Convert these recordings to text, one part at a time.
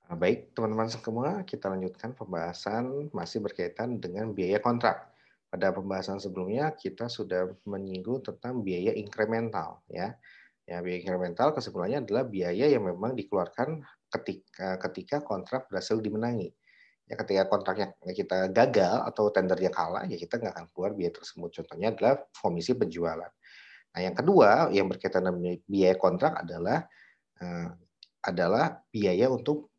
Baik, teman-teman semua, kita lanjutkan pembahasan masih berkaitan dengan biaya kontrak. Pada pembahasan sebelumnya, kita sudah menyinggung tentang biaya inkremental, ya. Ya, biaya inkremental kesimpulannya adalah biaya yang memang dikeluarkan ketika kontrak berhasil dimenangi. Ya, ketika kontraknya kita gagal atau tendernya kalah, ya kita nggak akan keluar biaya tersebut. Contohnya adalah komisi penjualan. Nah, yang kedua yang berkaitan dengan biaya kontrak eee, adalah biaya untuk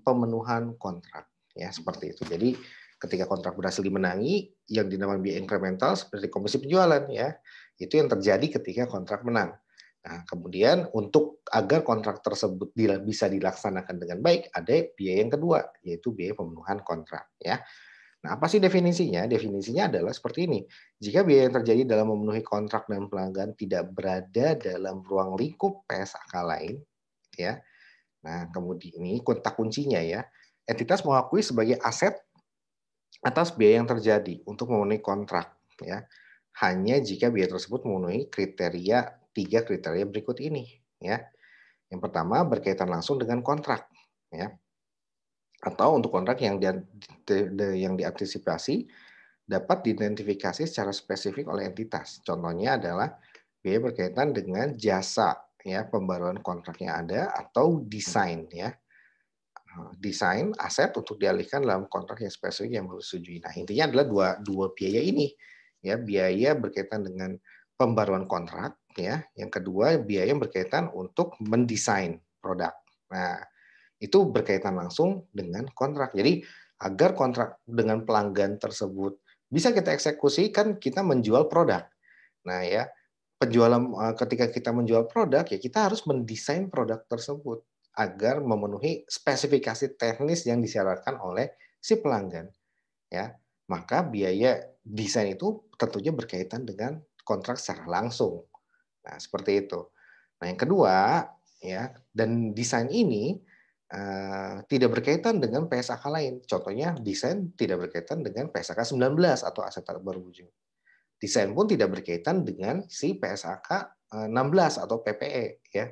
pemenuhan kontrak, ya seperti itu. Jadi ketika kontrak berhasil dimenangi, yang dinamakan biaya inkremental seperti komisi penjualan ya, itu yang terjadi ketika kontrak menang. Nah, kemudian untuk agar kontrak tersebut bisa dilaksanakan dengan baik, ada biaya yang kedua, yaitu biaya pemenuhan kontrak ya. Nah, apa sih definisinya? Definisinya adalah seperti ini. Jika biaya yang terjadi dalam memenuhi kontrak dan pelanggan tidak berada dalam ruang lingkup PSAK lain, ya. Nah, kemudian ini kata kuncinya ya, entitas mengakui sebagai aset atas biaya yang terjadi untuk memenuhi kontrak ya. Hanya jika biaya tersebut memenuhi tiga kriteria berikut ini ya. Yang pertama berkaitan langsung dengan kontrak ya, atau untuk kontrak yang diantisipasi dapat diidentifikasi secara spesifik oleh entitas. Contohnya adalah biaya berkaitan dengan jasa ya, pembaruan kontrak yang ada atau desain ya. Desain aset untuk dialihkan dalam kontrak yang spesifik yang baru disetujui. Nah, intinya adalah dua dua biaya ini, ya, biaya berkaitan dengan pembaruan kontrak, ya, yang kedua biaya yang berkaitan untuk mendesain produk. Nah, itu berkaitan langsung dengan kontrak. Jadi, agar kontrak dengan pelanggan tersebut bisa kita eksekusi, kan kita menjual produk. Nah ya, ketika kita menjual produk, ya kita harus mendesain produk tersebut agar memenuhi spesifikasi teknis yang disyaratkan oleh si pelanggan, ya. Maka biaya desain itu tentunya berkaitan dengan kontrak secara langsung. Nah, seperti itu. Nah, yang kedua, ya, dan desain ini, tidak berkaitan dengan PSAK lain. Contohnya desain tidak berkaitan dengan PSAK 19 atau aset tak berwujud. Desain pun tidak berkaitan dengan si PSAK 16 atau PPE ya.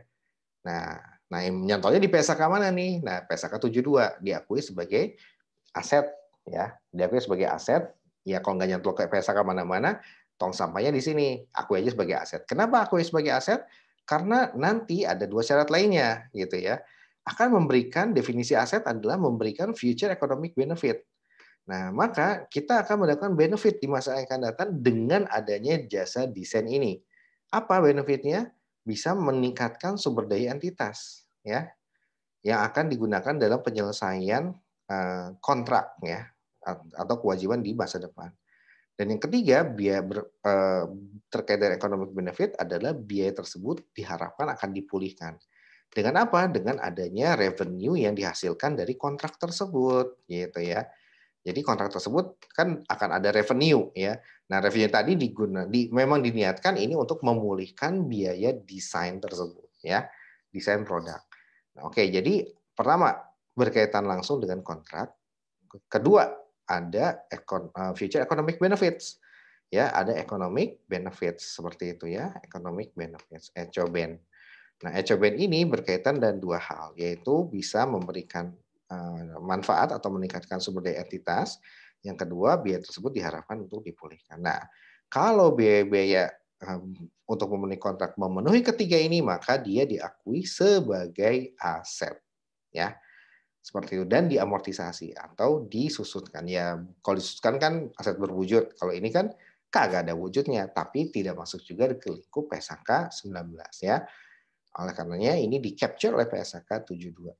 Nah nah yang nyantolnya di PSAK mana nih? Nah PSAK 72 diakui sebagai aset ya, diakui sebagai aset, ya kalau nggak nyantol ke PSAK mana-mana, tong sampahnya di sini, akui aja sebagai aset. Kenapa akui sebagai aset? Karena nanti ada 2 syarat lainnya gitu ya. Akan memberikan definisi aset adalah memberikan future economic benefit. Nah, maka kita akan mendapatkan benefit di masa yang akan datang dengan adanya jasa desain ini. Apa benefitnya? Bisa meningkatkan sumber daya entitas, ya, yang akan digunakan dalam penyelesaian kontrak, ya, atau kewajiban di masa depan. Dan yang ketiga, terkait dengan economic benefit adalah biaya tersebut diharapkan akan dipulihkan. Dengan apa? Dengan adanya revenue yang dihasilkan dari kontrak tersebut, gitu ya. Jadi kontrak tersebut kan akan ada revenue ya. Nah, revenue tadi memang diniatkan ini untuk memulihkan biaya desain tersebut ya, desain produk. Nah, oke, jadi pertama berkaitan langsung dengan kontrak, kedua ada future economic benefits. Ya, ada economic benefits seperti itu ya, economic benefits, ECOBEN. Nah, ECOBEN ini berkaitan dan dua hal, yaitu bisa memberikan manfaat atau meningkatkan sumber daya entitas. Yang kedua, biaya tersebut diharapkan untuk dipulihkan. Nah, kalau biaya-biaya untuk memenuhi kontrak memenuhi ketiga ini, maka dia diakui sebagai aset, ya seperti itu dan diamortisasi atau disusutkan. Ya, kalau disusutkan kan aset berwujud. Kalau ini kan kagak ada wujudnya, tapi tidak masuk juga ke lingkup PSAK 19 ya. Oleh karenanya ini di-capture oleh PSAK 72.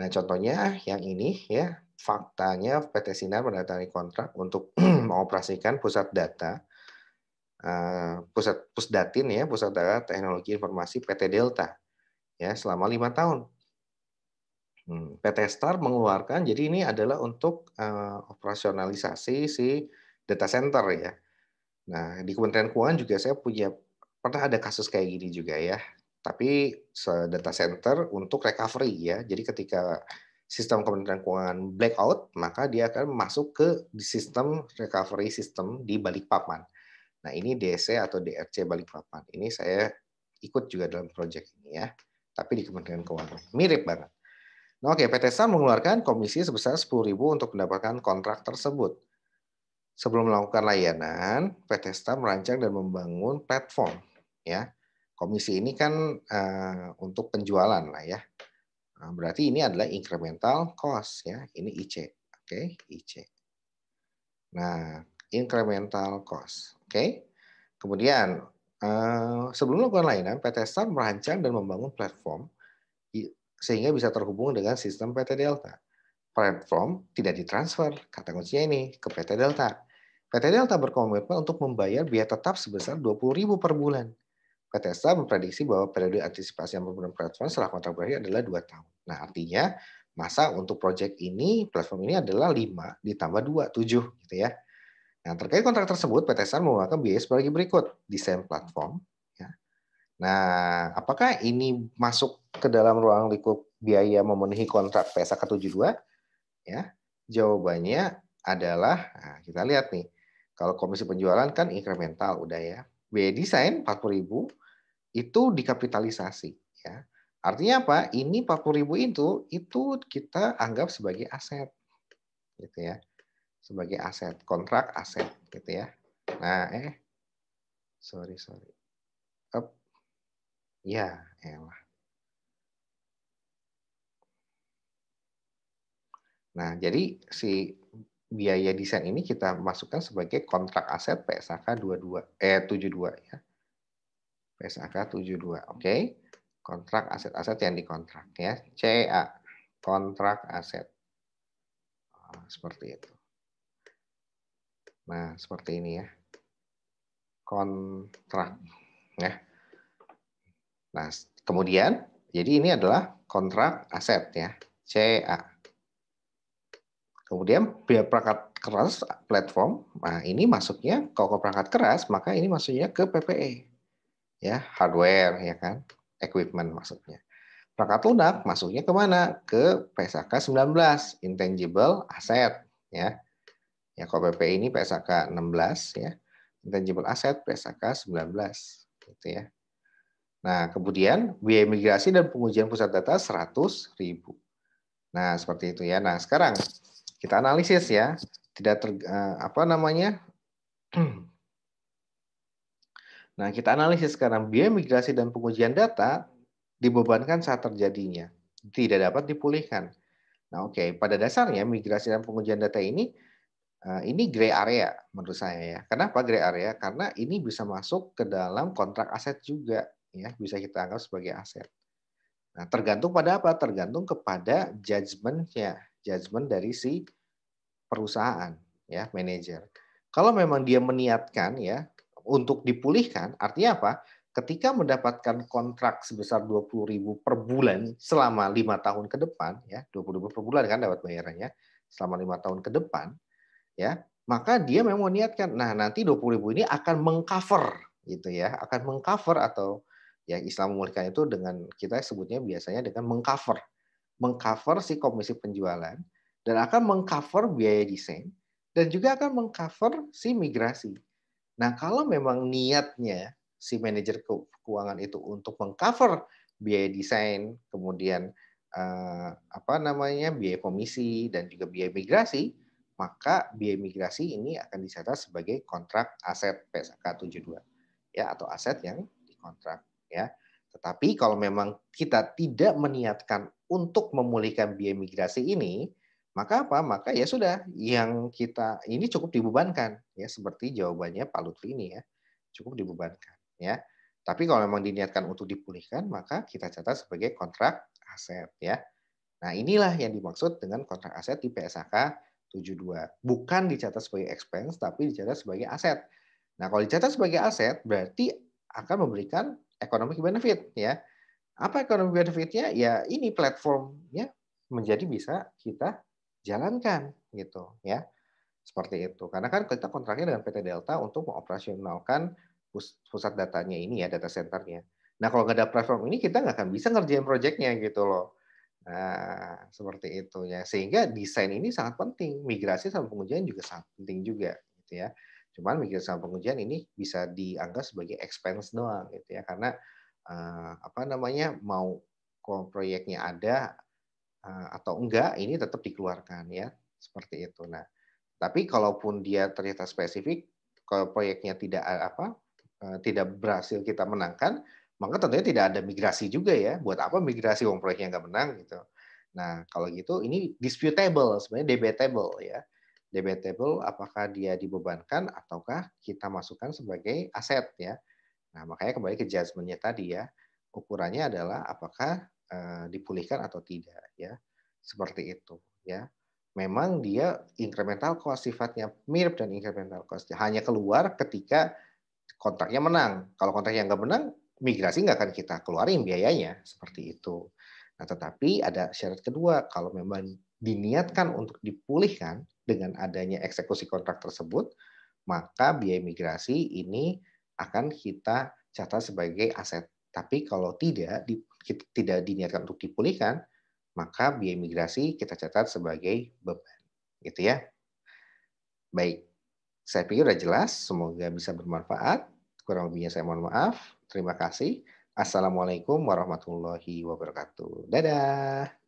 Nah, contohnya yang ini ya, faktanya PT Sinar menandatangani kontrak untuk mengoperasikan pusat data, Pusdatin ya, Pusat Data Teknologi Informasi PT Delta ya selama 5 tahun. PT Star mengeluarkan jadi ini adalah untuk, operasionalisasi si data center ya. Nah, di Kementerian Keuangan juga saya pernah ada kasus kayak gini juga ya, tapi data center untuk recovery ya. Jadi ketika sistem Kementerian Keuangan blackout, maka dia akan masuk ke sistem recovery system di Balikpapan. Nah, ini DC atau DRC Balikpapan. Ini saya ikut juga dalam proyek ini ya, tapi di Kementerian Keuangan. Mirip banget. Nah, oke, PT SAR mengeluarkan komisi sebesar 10.000 untuk mendapatkan kontrak tersebut. Sebelum melakukan layanan, PT STAR merancang dan membangun platform, ya. Komisi ini kan untuk penjualan lah ya. Nah, berarti ini adalah incremental cost ya. Ini IC, oke, IC. Nah, incremental cost, oke. Kemudian sebelum melakukan layanan, PT STAR merancang dan membangun platform sehingga bisa terhubung dengan sistem PT Delta. Platform tidak ditransfer, kata kuncinya ini, ke PT Delta. PT Delta berkomitmen untuk membayar biaya tetap sebesar 20.000 per bulan. PT STA memprediksi bahwa periode antisipasi yang pembangunan platform setelah kontrak berakhir adalah 2 tahun. Nah, artinya masa untuk proyek ini, platform ini adalah 5 ditambah 2, 7 gitu ya. Nah, terkait kontrak tersebut, PT STA menggunakan biaya sebagai berikut. Desain platform. Ya. Nah, apakah ini masuk ke dalam ruang lingkup biaya memenuhi kontrak PSAK 72? Ya, jawabannya adalah, nah kita lihat nih, kalau komisi penjualan kan incremental udah ya. Biaya desain 40.000 itu dikapitalisasi ya. Artinya apa? Ini 40.000 itu kita anggap sebagai aset gitu ya. Sebagai aset, kontrak aset gitu ya. Nah, sorry. Up. Ya, elah. Nah, jadi si biaya desain ini kita masukkan sebagai kontrak aset PSAK 72 ya. PSAK 72, oke. Kontrak aset-aset yang dikontrak ya. CA, kontrak aset. Seperti itu. Nah, seperti ini ya. Kontrak ya. Nah, kemudian jadi ini adalah kontrak aset ya. CA. Kemudian biaya perangkat keras platform. Nah, ini masuknya kalau perangkat keras, maka ini masuknya ke PPE. Ya, hardware ya kan. Equipment maksudnya. Perangkat lunak masuknya ke mana? Ke PSAK 19, intangible asset ya. Ya, kalau PPE ini PSAK 16 ya. Intangible asset PSAK 19 gitu ya. Nah, kemudian biaya migrasi dan pengujian pusat data 100.000. Nah, seperti itu ya. Nah, sekarang kita analisis ya. Tidak apa namanya? Nah, kita analisis sekarang biaya migrasi dan pengujian data dibebankan saat terjadinya. Tidak dapat dipulihkan. Nah, oke, pada dasarnya migrasi dan pengujian data ini gray area menurut saya ya. Kenapa gray area? Karena ini bisa masuk ke dalam kontrak aset juga ya, bisa kita anggap sebagai aset. Nah, tergantung pada apa? Tergantung kepada judgement dari si perusahaan ya, manajer. Kalau memang dia meniatkan ya untuk dipulihkan, artinya apa? Ketika mendapatkan kontrak sebesar 20.000 per bulan selama 5 tahun ke depan ya, 20.000 per bulan kan dapat bayarannya selama 5 tahun ke depan ya, maka dia memang meniatkan, nah nanti 20.000 ini akan mengcover gitu ya, akan mengcover atau ya istilah memulihkan itu dengan kita sebutnya biasanya dengan mengcover, mengcover si komisi penjualan dan akan mengcover biaya desain dan juga akan mengcover si migrasi. Nah, kalau memang niatnya si manajer keuangan itu untuk mengcover biaya desain, kemudian apa namanya biaya komisi dan juga biaya migrasi, maka biaya migrasi ini akan dicatat sebagai kontrak aset PSAK 72 ya atau aset yang dikontrak ya. Tetapi kalau memang kita tidak meniatkan untuk memulihkan biaya migrasi ini, maka apa? Maka ya sudah, yang kita ini cukup dibebankan ya seperti jawabannya Pak Lutfi ini ya. Cukup dibebankan ya. Tapi kalau memang diniatkan untuk dipulihkan, maka kita catat sebagai kontrak aset ya. Nah, inilah yang dimaksud dengan kontrak aset di PSAK 72. Bukan dicatat sebagai expense, tapi dicatat sebagai aset. Nah, kalau dicatat sebagai aset, berarti akan memberikan economic benefit ya. Apa economic benefitnya? Ya ini platformnya menjadi bisa kita jalankan gitu ya. Seperti itu. Karena kan kita kontraknya dengan PT Delta untuk mengoperasionalkan pusat datanya ini ya, data centernya. Nah, kalau nggak ada platform ini kita nggak akan bisa ngerjain proyeknya gitu loh. Nah, seperti itu ya. Sehingga desain ini sangat penting. Migrasi sama pengujian juga sangat penting juga gitu ya. Cuman migrasi sama pengujian ini bisa dianggap sebagai expense doang gitu ya. Karena apa namanya mau proyeknya ada atau enggak, ini tetap dikeluarkan ya, seperti itu. Nah, tapi kalaupun dia ternyata spesifik, kalau proyeknya tidak tidak berhasil kita menangkan, maka tentunya tidak ada migrasi juga ya. Buat apa migrasi wong proyeknya nggak menang gitu. Nah, kalau gitu ini disputable, sebenarnya debatable ya. Debatable apakah dia dibebankan ataukah kita masukkan sebagai aset ya. Nah, makanya kembali ke judgement-nya tadi ya. Ukurannya adalah apakah dipulihkan atau tidak ya. Seperti itu ya. Memang dia incremental cost sifatnya mirip dan incremental cost. Hanya keluar ketika kontraknya menang. Kalau kontraknya nggak menang, migrasi nggak akan kita keluarin biayanya, seperti itu. Nah, tetapi ada syarat kedua, kalau memang diniatkan untuk dipulihkan dengan adanya eksekusi kontrak tersebut, maka biaya migrasi ini akan kita catat sebagai aset. Tapi kalau tidak diniatkan untuk dipulihkan, maka biaya migrasi kita catat sebagai beban. Gitu ya. Baik, saya pikir sudah jelas, semoga bisa bermanfaat. Kurang lebihnya saya mohon maaf. Terima kasih. Assalamualaikum warahmatullahi wabarakatuh. Dadah.